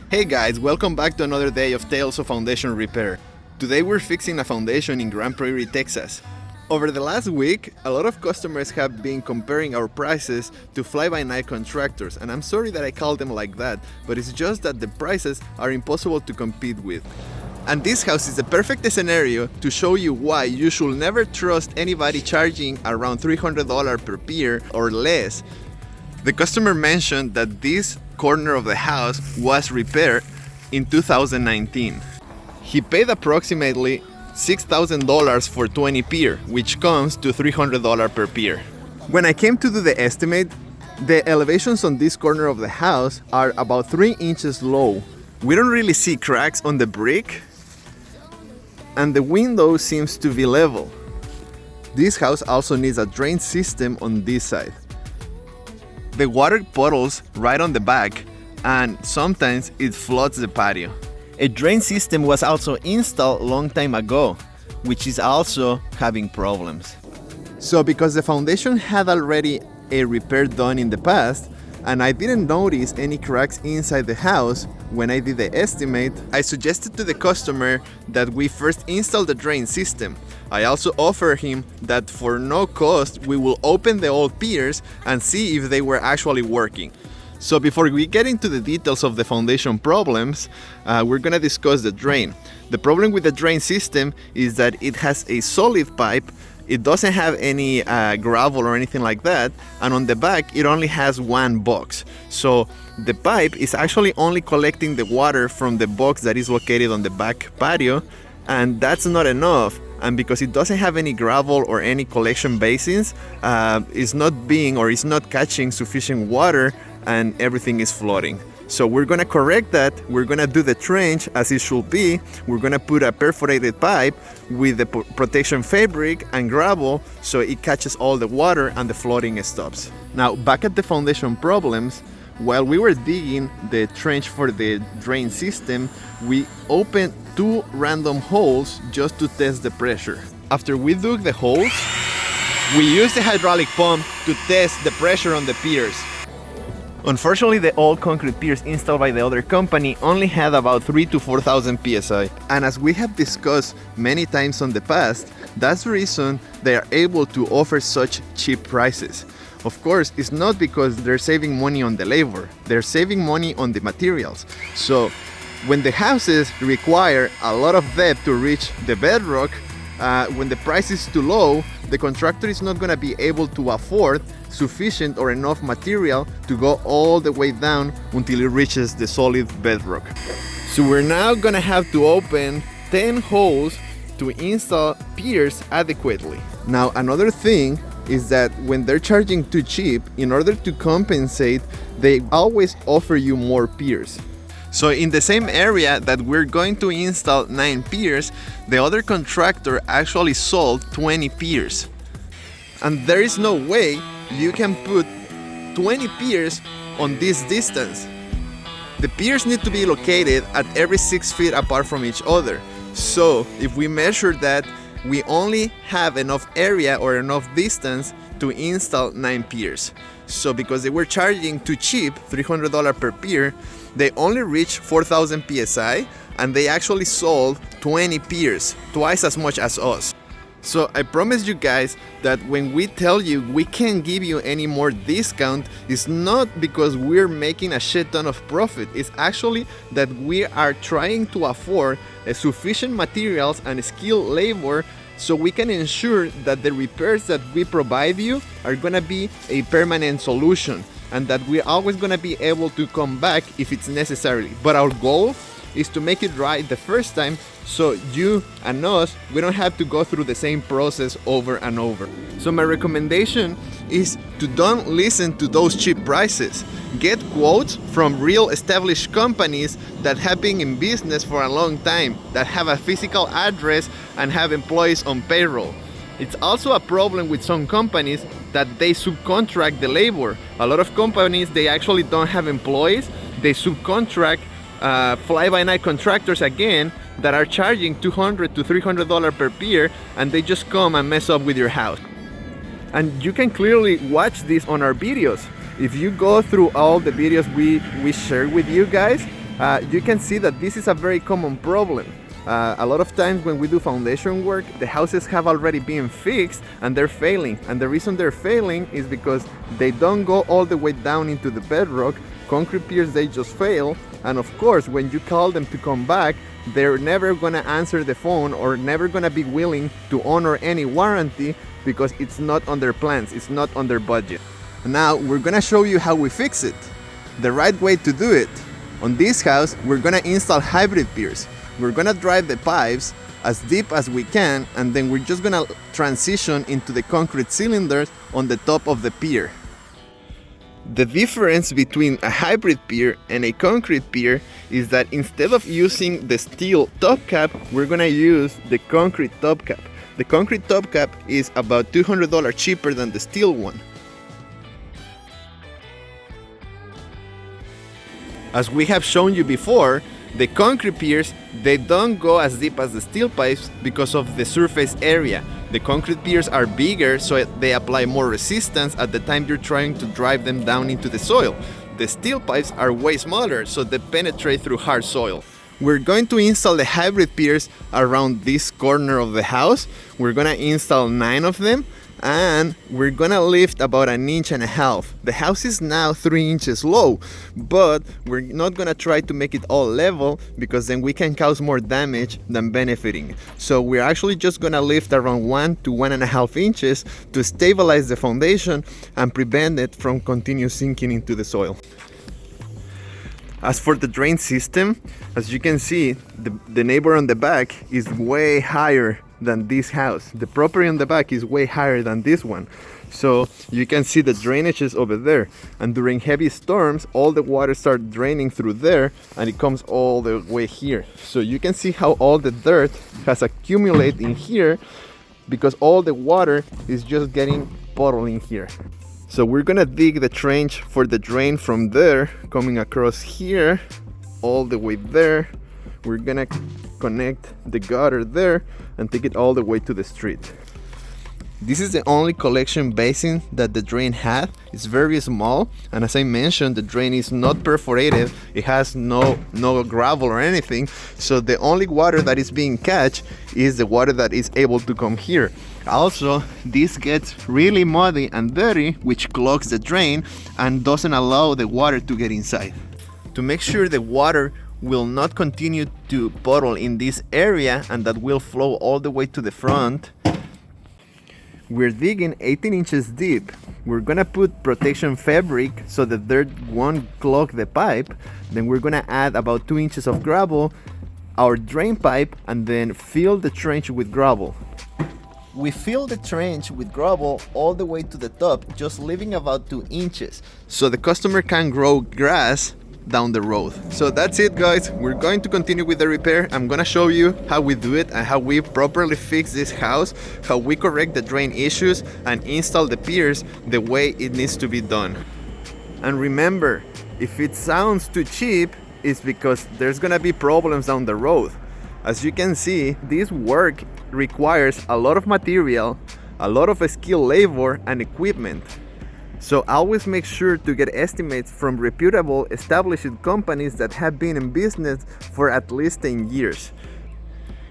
Hey guys, welcome back to another day of Tales of Foundation Repair. Today we're fixing a foundation in Grand Prairie, Texas. Over the last week, a lot of customers have been comparing our prices to fly-by-night contractors, and I'm sorry that I call them like that, but it's just that the prices are impossible to compete with. And this house is the perfect scenario to show you why you should never trust anybody charging around $300 per pier or less. The customer mentioned that this corner of the house was repaired in 2019. He paid approximately $6,000 for 20 pier, which comes to $300 per pier. When I came to do the estimate, the elevations on this corner of the house are about 3 inches low. We don't really see cracks on the brick, and the window seems to be level. This house also needs a drain system on this side. The water puddles right on the back, and sometimes it floods the patio. A drain system was also installed a long time ago, which is also having problems. So because the foundation had already a repair done in the past, and I didn't notice any cracks inside the house when I did the estimate, I suggested to the customer that we first install the drain system. I also offered him that for no cost we will open the old piers and see if they were actually working. So before we get into the details of the foundation problems, we're gonna discuss the drain. The problem with the drain system is that it has a solid pipe. It doesn't have any gravel or anything like that, and on the back it only has one box. So the pipe is actually only collecting the water from the box that is located on the back patio, and that's not enough. And because it doesn't have any gravel or any collection basins, it's not catching sufficient water, and everything is flooding. So we're gonna correct that. We're gonna do the trench as it should be. We're gonna put a perforated pipe with the protection fabric and gravel so it catches all the water and the flooding stops. Now back at the foundation problems, while we were digging the trench for the drain system, we opened 2 random holes just to test the pressure. After we dug the holes, we used the hydraulic pump to test the pressure on the piers. Unfortunately, the old concrete piers installed by the other company only had about 3,000 to 4,000 psi. And as we have discussed many times on the past, that's the reason they are able to offer such cheap prices. Of course, it's not because they're saving money on the labor, they're saving money on the materials. So when the houses require a lot of depth to reach the bedrock, when the price is too low, the contractor is not going to be able to afford sufficient or enough material to go all the way down until it reaches the solid bedrock. So we're now going to have to open 10 holes to install piers adequately. Now another thing is that when they're charging too cheap, in order to compensate, they always offer you more piers. So in the same area that we're going to install 9 piers, the other contractor actually sold 20 piers. And there is no way you can put 20 piers on this distance. The piers need to be located at every 6 feet apart from each other. So if we measure that, we only have enough area or enough distance to install 9 piers. So because they were charging too cheap, $300 per pier, they only reached 4,000 psi, and they actually sold 20 piers, twice as much as us. So I promise you guys that when we tell you we can't give you any more discount, it's not because we're making a shit ton of profit. It's actually that we are trying to afford sufficient materials and skilled labor so we can ensure that the repairs that we provide you are gonna be a permanent solution, and that we're always gonna be able to come back if it's necessary. But our goal is to make it right the first time, so you and us, we don't have to go through the same process over and over. So my recommendation is to don't listen to those cheap prices. Get quotes from real established companies that have been in business for a long time, that have a physical address and have employees on payroll. It's also a problem with some companies that they subcontract the labor. A lot of companies, they actually don't have employees. They subcontract fly-by-night contractors again that are charging $200 to $300 per pier, and they just come and mess up with your house. And you can clearly watch this on our videos. If you go through all the videos we share with you guys, you can see that this is a very common problem. A lot of times when we do foundation work, the houses have already been fixed and they're failing. And the reason they're failing is because they don't go all the way down into the bedrock. Concrete piers, they just fail. And of course, when you call them to come back, they're never gonna answer the phone or never gonna be willing to honor any warranty because it's not on their plans, it's not on their budget. Now, we're gonna show you how we fix it. The right way to do it. On this house, we're gonna install hybrid piers. We're gonna drive the pipes as deep as we can, and then we're just gonna transition into the concrete cylinders on the top of the pier. The difference between a hybrid pier and a concrete pier is that instead of using the steel top cap, we're gonna use the concrete top cap. The concrete top cap is about $200 cheaper than the steel one. As we have shown you before, the concrete piers, they don't go as deep as the steel pipes because of the surface area. The concrete piers are bigger, so they apply more resistance at the time you're trying to drive them down into the soil. The steel pipes are way smaller, so they penetrate through hard soil. We're going to install the hybrid piers around this corner of the house. We're gonna install 9 of them, and we're gonna lift about 1.5 inches. The house is now 3 inches low, but we're not gonna try to make it all level because then we can cause more damage than benefiting. So we're actually just gonna lift around 1 to 1.5 inches to stabilize the foundation and prevent it from continue sinking into the soil. As for the drain system, as you can see, the neighbor on the back is way higher than this house. The property on the back is way higher than this one. So you can see the drainage is over there, and during heavy storms all the water starts draining through there and it comes all the way here. So you can see how all the dirt has accumulated in here because all the water is just getting bottled in here. So we're gonna dig the trench for the drain from there, coming across here all the way there. We're gonna connect the gutter there and take it all the way to the street. This is the only collection basin that the drain had. It's very small, and as I mentioned, the drain is not perforated. It has no gravel or anything, so the only water that is being catch is the water that is able to come here. Also, this gets really muddy and dirty, which clogs the drain and doesn't allow the water to get inside. To make sure the water will not continue to puddle in this area and that will flow all the way to the front, we're digging 18 inches deep. We're gonna put protection fabric so the dirt won't clog the pipe. Then we're gonna add about 2 inches of gravel, our drain pipe, and then fill the trench with gravel. We fill the trench with gravel all the way to the top, just leaving about 2 inches so the customer can grow grass down the road. So that's it, guys. We're going to continue with the repair. I'm gonna show you how we do it and how we properly fix this house, how we correct the drain issues and install the piers the way it needs to be done. And remember, if it sounds too cheap, it's because there's gonna be problems down the road. As you can see, this work requires a lot of material, a lot of skilled labor and equipment. So always make sure to get estimates from reputable established companies that have been in business for at least 10 years.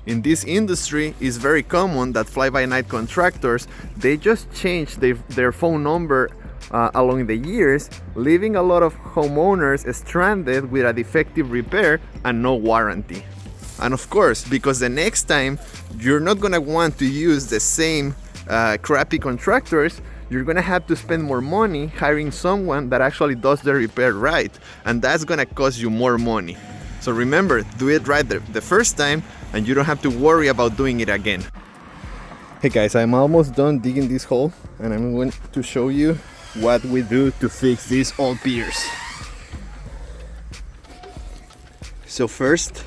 In this industry, it's very common that fly-by-night contractors, they just change their phone number along the years, leaving a lot of homeowners stranded with a defective repair and no warranty. And of course, because the next time you're not gonna want to use the same crappy contractors, you're gonna have to spend more money hiring someone that actually does the repair right, and that's gonna cost you more money. So remember, do it right the first time and you don't have to worry about doing it again. Hey guys, I'm almost done digging this hole and I'm going to show you what we do to fix these old piers. So first,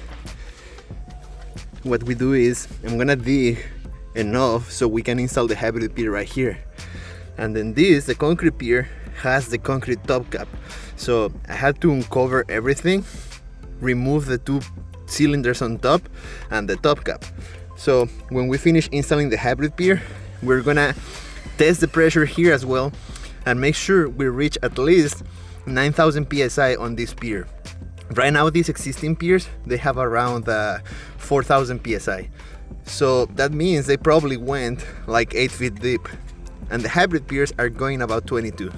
what we do is I'm gonna dig enough so we can install the hybrid pier right here. And then the concrete pier, has the concrete top cap. So I had to uncover everything, remove the 2 cylinders on top and the top cap. So when we finish installing the hybrid pier, we're gonna test the pressure here as well and make sure we reach at least 9,000 psi on this pier. Right now, these existing piers, they have around 4,000 psi. So that means they probably went like 8 feet deep. And the hybrid piers are going about 22.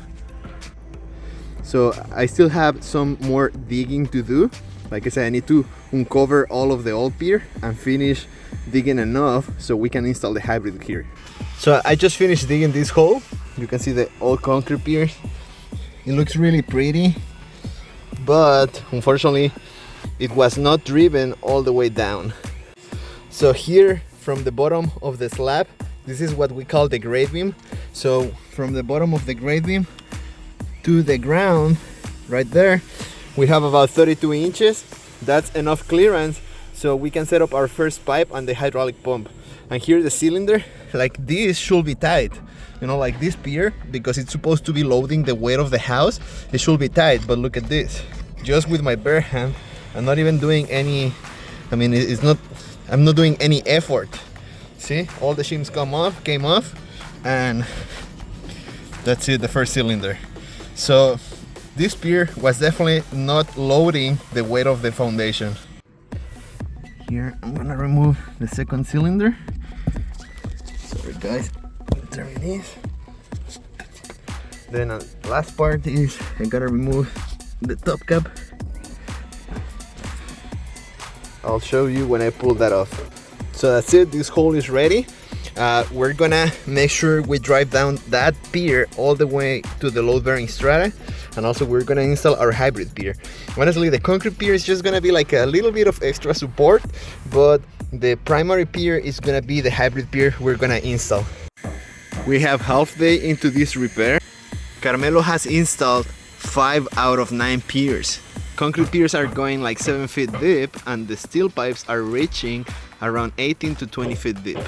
So I still have some more digging to do. Like I said, I need to uncover all of the old pier and finish digging enough so we can install the hybrid here. So I just finished digging this hole. You can see the old concrete piers. It looks really pretty, but unfortunately it was not driven all the way down. So here from the bottom of the slab, this is what we call the grade beam. So from the bottom of the grade beam to the ground right there, we have about 32 inches. That's enough clearance so we can set up our first pipe and the hydraulic pump. And here the cylinder, like this, should be tight. You know, like this pier, because it's supposed to be loading the weight of the house, it should be tight. But look at this, just with my bare hand, I'm not even doing any, I'm not doing any effort. See, all the shims came off, and that's it, the first cylinder. So this pier was definitely not loading the weight of the foundation. Here I'm gonna remove the second cylinder. Sorry guys, there it is. Then last part is I gotta remove the top cap. I'll show you when I pull that off. So that's it, this hole is ready. We're gonna make sure we drive down that pier all the way to the load bearing strata, and also we're gonna install our hybrid pier. Honestly, the concrete pier is just gonna be like a little bit of extra support, but the primary pier is gonna be the hybrid pier we're gonna install. We have half day into this repair. Carmelo has installed 5 out of 9 piers. Concrete piers are going like 7 feet deep, and the steel pipes are reaching around 18 to 20 feet deep.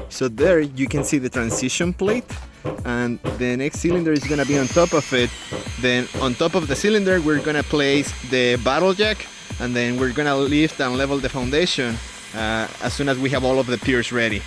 So there you can see the transition plate, and the next cylinder is gonna be on top of it. Then on top of the cylinder we're gonna place the battle jack, and then we're gonna lift and level the foundation as soon as we have all of the piers ready.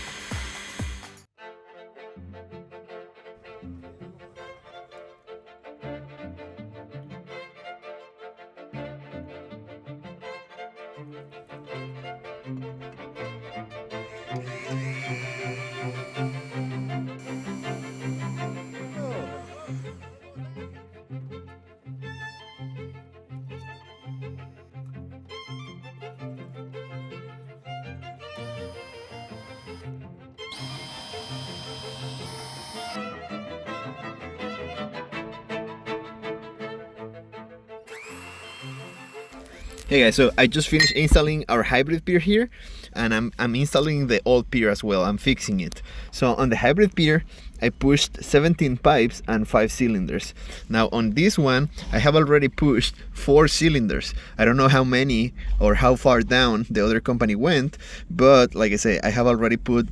Hey guys, so I just finished installing our hybrid pier here, and I'm installing the old pier as well. I'm fixing it. So on the hybrid pier, I pushed 17 pipes and 5 cylinders. Now on this one, I have already pushed 4 cylinders. I don't know how many or how far down the other company went, but like I say, I have already put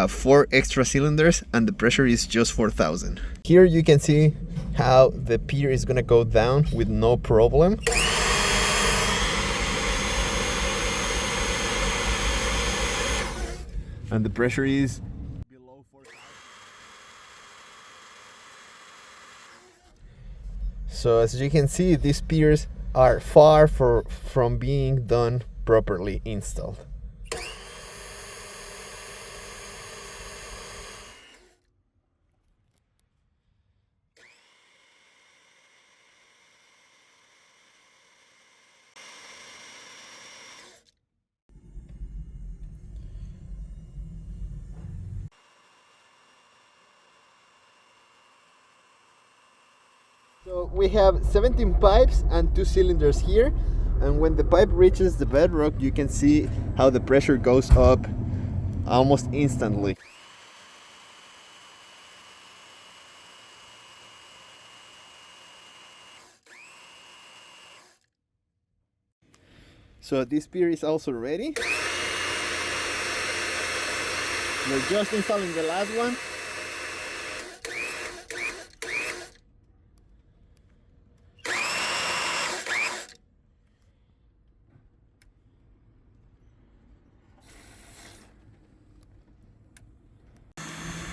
4 extra cylinders, and the pressure is just 4,000. Here you can see how the pier is gonna go down with no problem. And the pressure is below 4,000. So as you can see, these piers are far from being done properly installed. So we have 17 pipes and 2 cylinders here, and when the pipe reaches the bedrock, you can see how the pressure goes up almost instantly. So this pier is also ready. We're just installing the last one.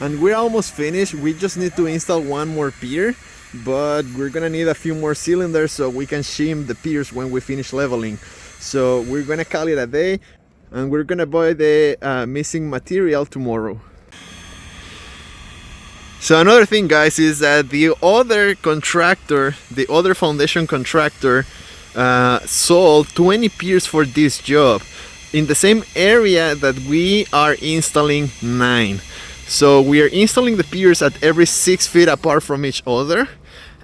And we're almost finished. We just need to install one more pier. but we're gonna need a few more cylinders so we can shim the piers when we finish leveling. So we're gonna call it a day, and we're gonna buy the missing material tomorrow. So another thing, guys, is that the other contractor, the other foundation contractor, sold 20 piers for this job in the same area that we are installing 9. So we are installing the piers at every 6 feet apart from each other.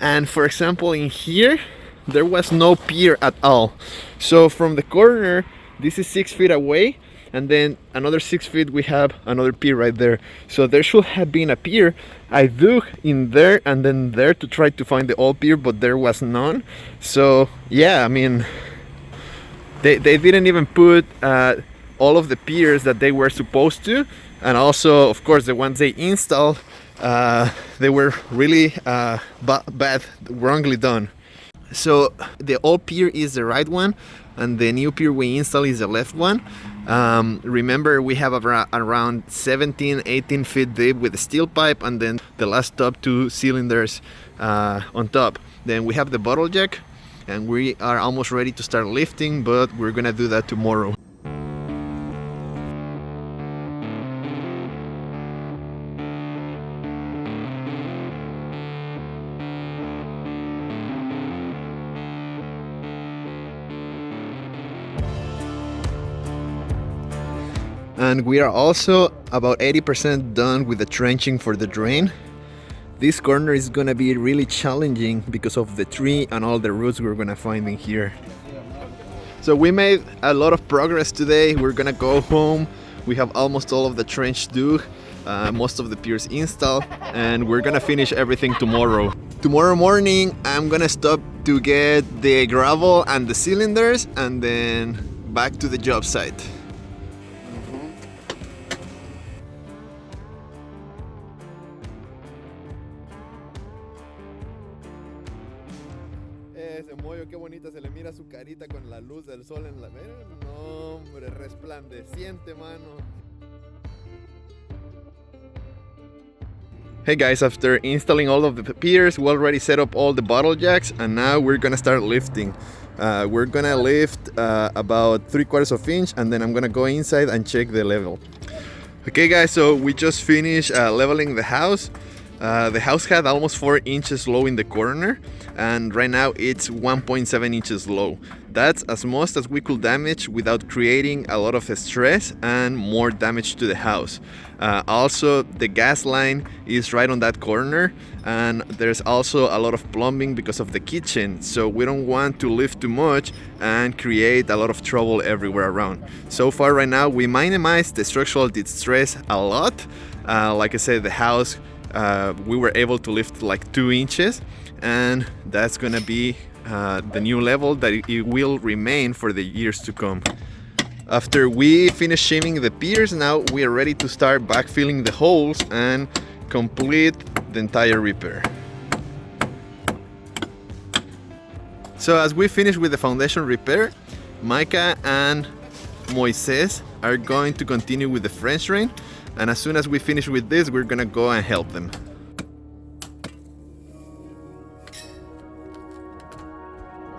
And for example, in here, there was no pier at all. So from the corner, this is 6 feet away, and then another 6 feet we have another pier right there. So there should have been a pier. I dug in there and then there to try to find the old pier, but there was none. So yeah, I mean, they didn't even put all of the piers that they were supposed to, and also of course the ones they installed, they were really bad, wrongly done. So the old pier is the right one, and the new pier we install is the left one. Remember, we have around 17-18 feet deep with the steel pipe, and then the last top 2 cylinders on top. Then we have the bottle jack, and we are almost ready to start lifting, but we're gonna do that tomorrow. And we are also about 80% done with the trenching for the drain. This corner is gonna be really challenging because of the tree and all the roots we're gonna find in here. So we made a lot of progress today. We're gonna go home. We have almost all of the trench dug, most of the piers installed, and we're gonna finish everything tomorrow. Tomorrow morning, I'm gonna stop to get the gravel and the cylinders, and then back to the job site. Ese mollo, qué bonita se le mira su carita con la luz del sol en la... No, hombre, resplandeciente, mano. Hey guys, after installing all of the piers, we already set up all the bottle jacks, and now we're gonna start lifting. We're gonna lift about 3/4 inch, and then I'm gonna go inside and check the level. Okay guys, so we just finished leveling the house. The house had almost 4 inches low in the corner, and right now it's 1.7 inches low. That's as much as we could damage without creating a lot of stress and more damage to the house. Also, the gas line is right on that corner, and there's also a lot of plumbing because of the kitchen, so we don't want to lift too much and create a lot of trouble everywhere around. So far right now we minimized the structural distress a lot. Like I said, the house, we were able to lift like 2 inches, and that's gonna be the new level that it will remain for the years to come. After we finish shimming the piers, now we are ready to start backfilling the holes and complete the entire repair. So as we finish with the foundation repair, Micah and Moises are going to continue with the French drain, and as soon as we finish with this, we're gonna go and help them.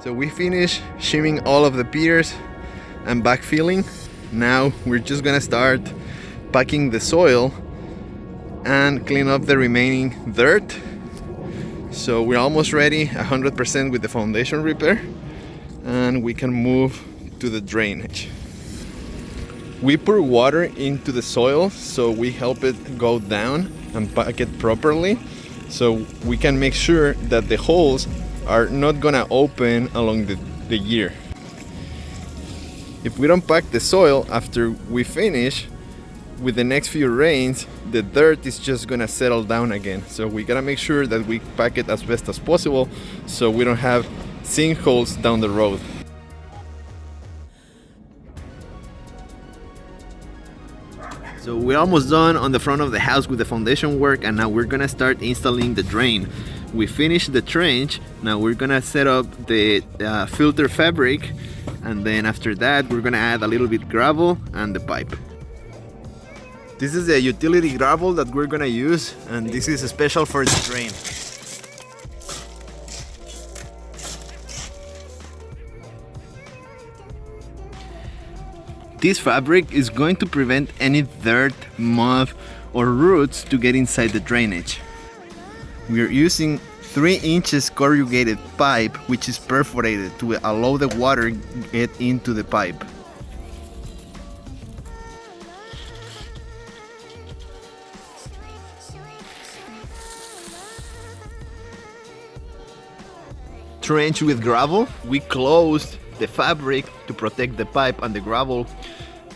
So we finish shimming all of the piers and backfilling. Now we're just gonna start packing the soil and clean up the remaining dirt. So we're almost ready 100% with the foundation repair, and we can move to the drainage. We pour water into the soil, so we help it go down and pack it properly, so we can make sure that the holes are not gonna open along the year. If we don't pack the soil after we finish, with the next few rains, the dirt is just gonna settle down again. So we gotta make sure that we pack it as best as possible so we don't have sinkholes down the road. So we're almost done on the front of the house with the foundation work, and now we're gonna start installing the drain. We finished the trench, now we're gonna set up the filter fabric, and then after that we're gonna add a little bit gravel and the pipe. This is the utility gravel that we're gonna use, and this is special for the drain. This fabric is going to prevent any dirt, mud or roots to get inside the drainage. We are using 3 inches corrugated pipe which is perforated to allow the water get into the pipe. Trench with gravel. We closed the fabric to protect the pipe and the gravel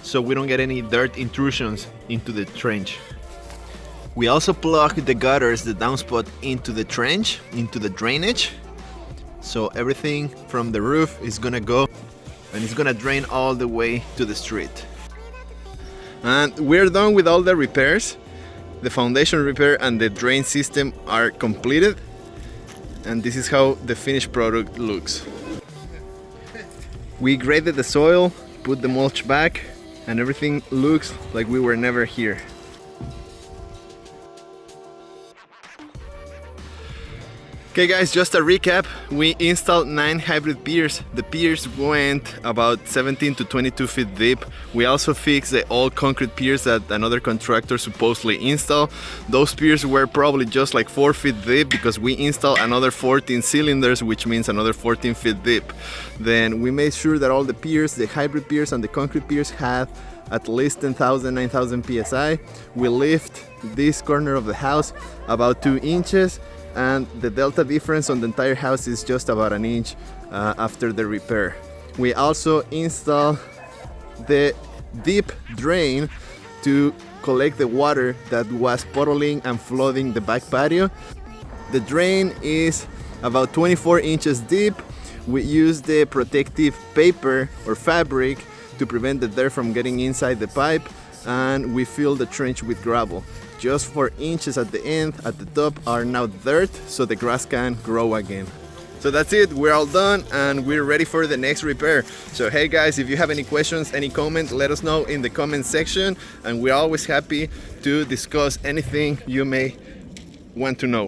so we don't get any dirt intrusions into the trench. We also plug the gutters, the downspout, into the trench, into the drainage. So everything from the roof is gonna go and it's gonna drain all the way to the street. And we're done with all the repairs. The foundation repair and the drain system are completed. And this is how the finished product looks. We graded the soil, put the mulch back, and everything looks like we were never here. Okay guys, just a recap. We installed 9 hybrid piers. The piers went about 17 to 22 feet deep. We also fixed the old concrete piers that another contractor supposedly installed. Those piers were probably just like 4 feet deep because we installed another 14 cylinders, which means another 14 feet deep. Then we made sure that all the piers, the hybrid piers and the concrete piers, had at least 10,000, 9,000 psi. We lift this corner of the house about 2 inches. And the delta difference on the entire house is just about an inch after the repair. We also installed the deep drain to collect the water that was puddling and flooding the back patio. The drain is about 24 inches deep. We use the protective paper or fabric to prevent the dirt from getting inside the pipe, and we fill the trench with gravel. Just 4 inches at the end, at the top, are now dirt, so the grass can grow again. So that's it, we're all done and we're ready for the next repair. So hey guys, if you have any questions, any comments, let us know in the comment section, and we're always happy to discuss anything you may want to know.